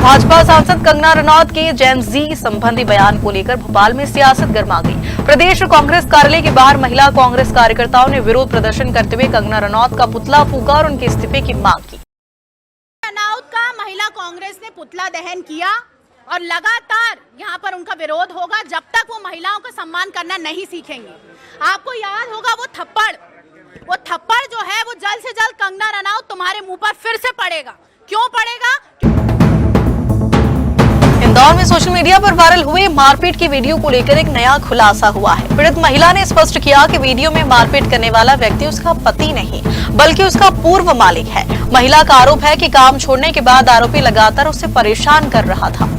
भाजपा सांसद कंगना रनौत के जेन जी संबंधी बयान को लेकर भोपाल में सियासत गर्मा गई। प्रदेश कांग्रेस कार्यालय के बाहर महिला कांग्रेस कार्यकर्ताओं ने विरोध प्रदर्शन करते हुए कंगना रनौत का पुतला फूंका और उनके इस्तीफे की मांग की। रनौत का महिला कांग्रेस ने पुतला दहन किया और लगातार यहाँ पर उनका विरोध होगा जब तक वो महिलाओं का सम्मान करना नहीं सीखेंगे। आपको याद होगा वो थप्पड़ जो है वो जल्द से जल्द कंगना रनौत तुम्हारे मुंह पर फिर से पड़ेगा। क्यों पड़ेगा? इंदौर में सोशल मीडिया पर वायरल हुए मारपीट की वीडियो को लेकर एक नया खुलासा हुआ है। पीड़ित महिला ने स्पष्ट किया कि वीडियो में मारपीट करने वाला व्यक्ति उसका पति नहीं बल्कि उसका पूर्व मालिक है। महिला का आरोप है कि काम छोड़ने के बाद आरोपी लगातार उसे परेशान कर रहा था।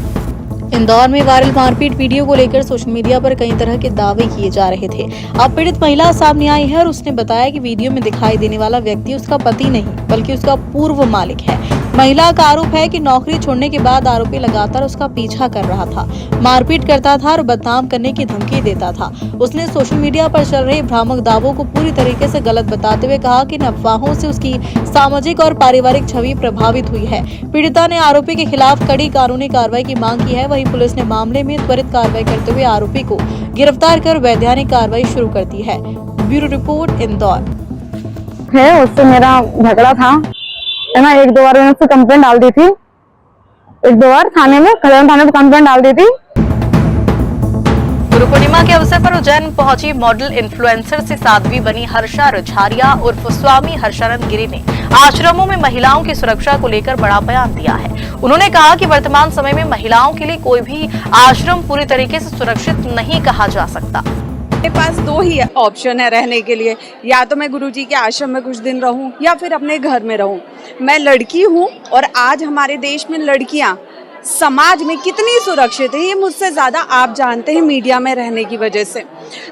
इंदौर में वायरल मारपीट वीडियो को लेकर सोशल मीडिया पर कई तरह के दावे किए जा रहे थे। अब पीड़ित महिला सामने आई है और उसने बताया कि वीडियो में दिखाई देने वाला व्यक्ति उसका पति नहीं बल्कि उसका पूर्व मालिक है। महिला का आरोप है कि नौकरी छोड़ने के बाद आरोपी लगातार उसका पीछा कर रहा था, मारपीट करता था और बदनाम करने की धमकी देता था। उसने सोशल मीडिया पर चल रहे भ्रामक दावों को पूरी तरीके से गलत बताते हुए कहा कि इन अफवाहों से उसकी सामाजिक और पारिवारिक छवि प्रभावित हुई है। पीड़िता ने आरोपी के खिलाफ कड़ी कानूनी कार्रवाई की मांग की है। वहीं पुलिस ने मामले में त्वरित कार्रवाई करते हुए आरोपी को गिरफ्तार कर वैधानिक कार्रवाई शुरू कर दी है। Bureau report, Indore. है उससे मेरा झगड़ा था है ना। एक दो बार मैंने उससे कंप्लेंट डाल दी थी, एक दो बार थाने में कंप्लेंट डाल दी थी। गुरु पूर्णिमा के अवसर पर उज्जैन पहुंची मॉडल इन्फ्लुएंसर से साध्वी बनी हर्षा रझारिया उर्फ स्वामी हर्षानंद गिरी ने आश्रमों में महिलाओं की सुरक्षा को लेकर बड़ा बयान दिया है। उन्होंने कहा कि वर्तमान समय में महिलाओं के लिए कोई भी आश्रम पूरी तरीके से सुरक्षित नहीं कहा जा सकता। मेरे पास दो ही ऑप्शन है रहने के लिए, या तो मैं गुरुजी के आश्रम में कुछ दिन रहूं या फिर अपने घर में रहूं। मैं लड़की हूं और आज हमारे देश में लड़कियां समाज में कितनी सुरक्षित है ये मुझसे ज़्यादा आप जानते हैं मीडिया में रहने की वजह से।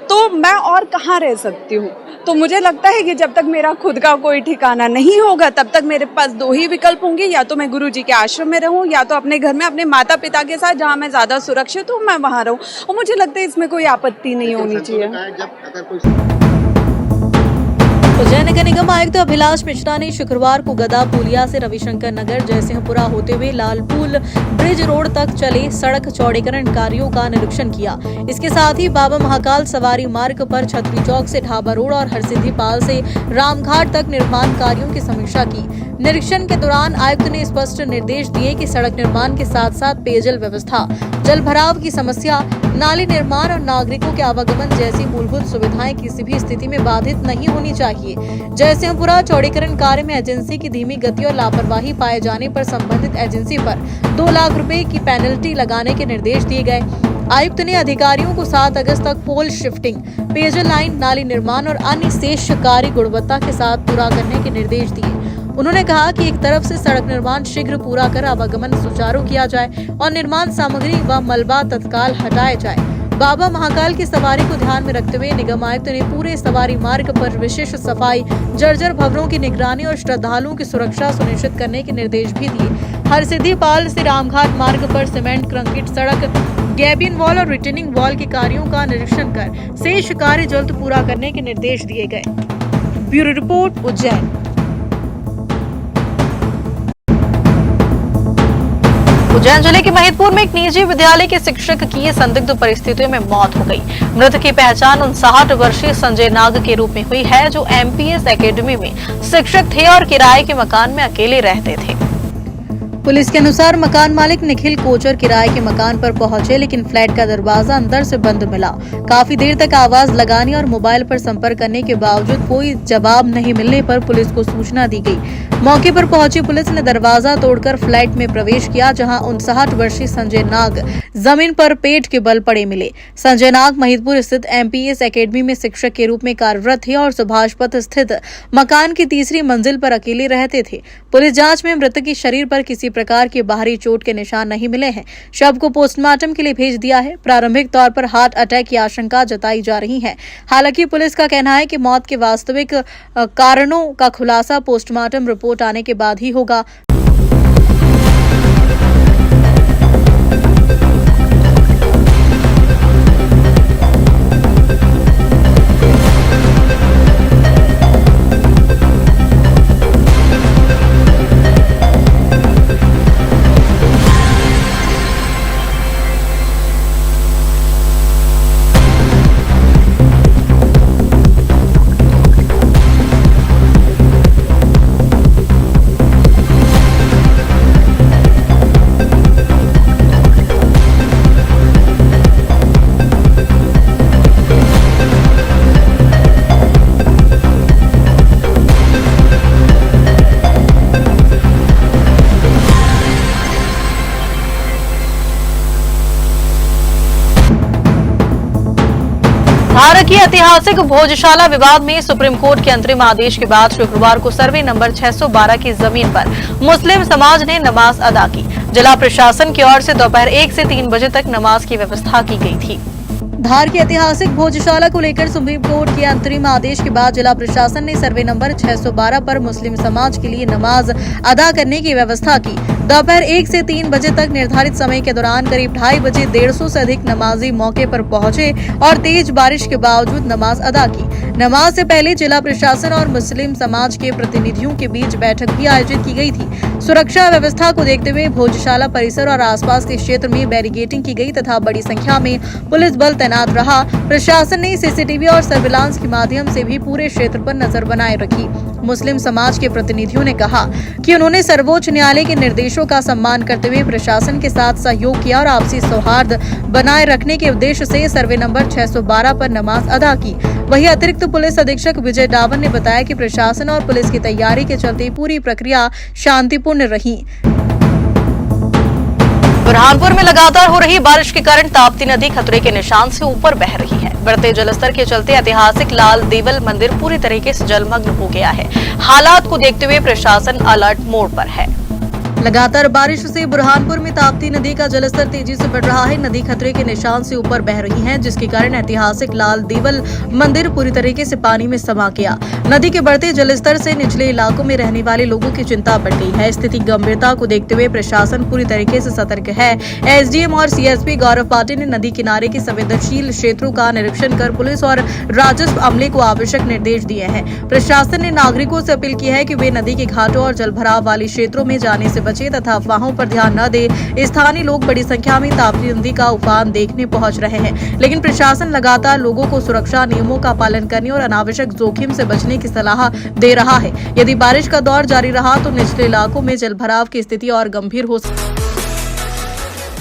तो मैं और कहाँ रह सकती हूँ। तो मुझे लगता है कि जब तक मेरा खुद का कोई ठिकाना नहीं होगा तब तक मेरे पास दो ही विकल्प होंगे, या तो मैं गुरुजी के आश्रम में रहूं या तो अपने घर में अपने माता पिता के साथ जहां मैं ज़्यादा सुरक्षित हूँ मैं वहां रहूं। और मुझे लगता है इसमें कोई आपत्ति नहीं होनी चाहिए। उज्जैन नगर निगम आयुक्त अभिलाष मिश्रा ने शुक्रवार को गदा पुलिया से रविशंकर नगर जयसिंहपुरा होते हुए लालपुल ब्रिज रोड तक चले सड़क चौड़ीकरण कार्यों का निरीक्षण किया। इसके साथ ही बाबा महाकाल सवारी मार्ग पर छतरी चौक से ढाबा रोड और हरसिद्धि पाल से रामघाट तक निर्माण कार्यों की समीक्षा की। निरीक्षण के दौरान आयुक्त ने स्पष्ट निर्देश दिए कि सड़क निर्माण के साथ साथ पेयजल व्यवस्था, जल भराव की समस्या, नाली निर्माण और नागरिकों के आवागमन जैसी मूलभूत सुविधाएं किसी भी स्थिति में बाधित नहीं होनी चाहिए। जयसिंहपुरा चौड़ीकरण कार्य में एजेंसी की धीमी गति और लापरवाही पाए जाने पर संबंधित एजेंसी पर 2 लाख रुपए की पेनल्टी लगाने के निर्देश दिए गए। आयुक्त ने अधिकारियों को 7 अगस्त तक पोल शिफ्टिंग, पेयजल लाइन, नाली निर्माण और अन्य शेष कार्य गुणवत्ता के साथ पूरा करने के निर्देश दिए। उन्होंने कहा कि एक तरफ से सड़क निर्माण शीघ्र पूरा कर आवागमन सुचारू किया जाए और निर्माण सामग्री व मलबा तत्काल हटाया जाए। बाबा महाकाल की सवारी को ध्यान में रखते हुए निगम आयुक्त ने पूरे सवारी मार्ग पर विशेष सफाई, जर्जर भवनों की निगरानी और श्रद्धालुओं की सुरक्षा सुनिश्चित करने के निर्देश भी दिए। हरसिद्धि पाल से रामघाट मार्ग पर सीमेंट कंक्रीट सड़क, गैबियन वॉल और रिटर्निंग वॉल के कार्यों का निरीक्षण कर शेष कार्य जल्द पूरा करने के निर्देश दिए गए। Bureau report, Ujjain. उज्जैन जिले के महिदपुर में एक निजी विद्यालय के शिक्षक की संदिग्ध परिस्थितियों में मौत हो गई। मृत की पहचान 59 वर्षीय संजय नाग के रूप में हुई है, जो एमपीएस एकेडमी में शिक्षक थे और किराए के मकान में अकेले रहते थे। पुलिस के अनुसार मकान मालिक निखिल कोचर किराए के मकान पर पहुंचे, लेकिन फ्लैट का दरवाजा अंदर से बंद मिला। काफी देर तक आवाज लगाने और मोबाइल पर संपर्क करने के बावजूद कोई जवाब नहीं मिलने पर पुलिस को सूचना दी गई। मौके पर पहुंची पुलिस ने दरवाजा तोड़कर फ्लैट में प्रवेश किया, जहां 59 वर्षीय संजय नाग जमीन पर पेट के बल पड़े मिले। संजय नाग महिदपुर स्थित एमपीएस एकेडमी में शिक्षक के रूप में कार्यरत थे और सुभाष पथ स्थित मकान की तीसरी मंजिल पर अकेले रहते थे। पुलिस जांच में मृतक के शरीर पर किसी प्रकार की बाहरी चोट के निशान नहीं मिले हैं। शव को पोस्टमार्टम के लिए भेज दिया है। प्रारंभिक तौर पर हार्ट अटैक की आशंका जताई जा रही है। हालांकि पुलिस का कहना है कि मौत के वास्तविक कारणों का खुलासा पोस्टमार्टम रिपोर्ट आने के बाद ही होगा। ऐतिहासिक भोजशाला विवाद में सुप्रीम कोर्ट के अंतरिम आदेश के बाद शुक्रवार को सर्वे नंबर 612 की जमीन पर मुस्लिम समाज ने नमाज अदा की। जिला प्रशासन की ओर से दोपहर 1 से 3 बजे तक नमाज की व्यवस्था की गई थी। धार की ऐतिहासिक भोजशाला को लेकर सुप्रीम कोर्ट के अंतरिम आदेश के बाद जिला प्रशासन ने सर्वे नंबर 612 पर मुस्लिम समाज के लिए नमाज अदा करने की व्यवस्था की। दोपहर 1 से 3 बजे तक निर्धारित समय के दौरान करीब 2:30 बजे 150 से अधिक नमाजी मौके पर पहुंचे और तेज बारिश के बावजूद नमाज अदा की। नमाज से पहले जिला प्रशासन और मुस्लिम समाज के प्रतिनिधियों के बीच बैठक भी आयोजित की गई थी। सुरक्षा व्यवस्था को देखते हुए भोजशाला परिसर और आसपास के क्षेत्र में बैरिकेडिंग की गई तथा बड़ी संख्या में पुलिस बल तैनात रहा। प्रशासन ने सीसीटीवी और सर्विलांस के माध्यम से भी पूरे क्षेत्र पर नजर बनाए रखी। मुस्लिम समाज के प्रतिनिधियों ने कहा कि उन्होंने सर्वोच्च न्यायालय के निर्देशों का सम्मान करते हुए प्रशासन के साथ सहयोग किया और आपसी सौहार्द बनाए रखने के उद्देश्य से सर्वे नंबर 612 पर नमाज अदा की। वहीं अतिरिक्त पुलिस अधीक्षक विजय डावन ने बताया कि प्रशासन और पुलिस की तैयारी के चलते पूरी प्रक्रिया शांतिपूर्ण रही। बुरहानपुर में लगातार हो रही बारिश के कारण ताप्ती नदी खतरे के निशान से ऊपर बह रही है। बढ़ते जलस्तर के चलते ऐतिहासिक लाल देवल मंदिर पूरी तरीके से जलमग्न हो गया है। हालात को देखते हुए प्रशासन अलर्ट मोड पर है। लगातार बारिश से बुरहानपुर में ताप्ती नदी का जलस्तर तेजी से बढ़ रहा है। नदी खतरे के निशान से ऊपर बह रही है, जिसके कारण ऐतिहासिक लाल देवल मंदिर पूरी तरीके से पानी में समा गया। नदी के बढ़ते जलस्तर से निचले इलाकों में रहने वाले लोगों की चिंता बढ़ गई है। स्थिति गंभीरता को देखते हुए प्रशासन पूरी तरीके से सतर्क है। एसडीएम और सीएसपी गौरव पाटिल ने नदी किनारे के संवेदनशील क्षेत्रों का निरीक्षण कर पुलिस और राजस्व अमले को आवश्यक निर्देश दिए हैं। प्रशासन ने नागरिकों से अपील की है कि वे नदी के घाटों और जलभराव वाले क्षेत्रों में जाने से बचे तथा अफवाहों पर ध्यान न दे। स्थानीय लोग बड़ी संख्या में ताप्ती नदी का उफान देखने पहुंच रहे हैं, लेकिन प्रशासन लगातार लोगों को सुरक्षा नियमों का पालन करने और अनावश्यक जोखिम से बचने की सलाह दे रहा है। यदि बारिश का दौर जारी रहा तो निचले इलाकों में जलभराव की स्थिति और गंभीर हो सकती है।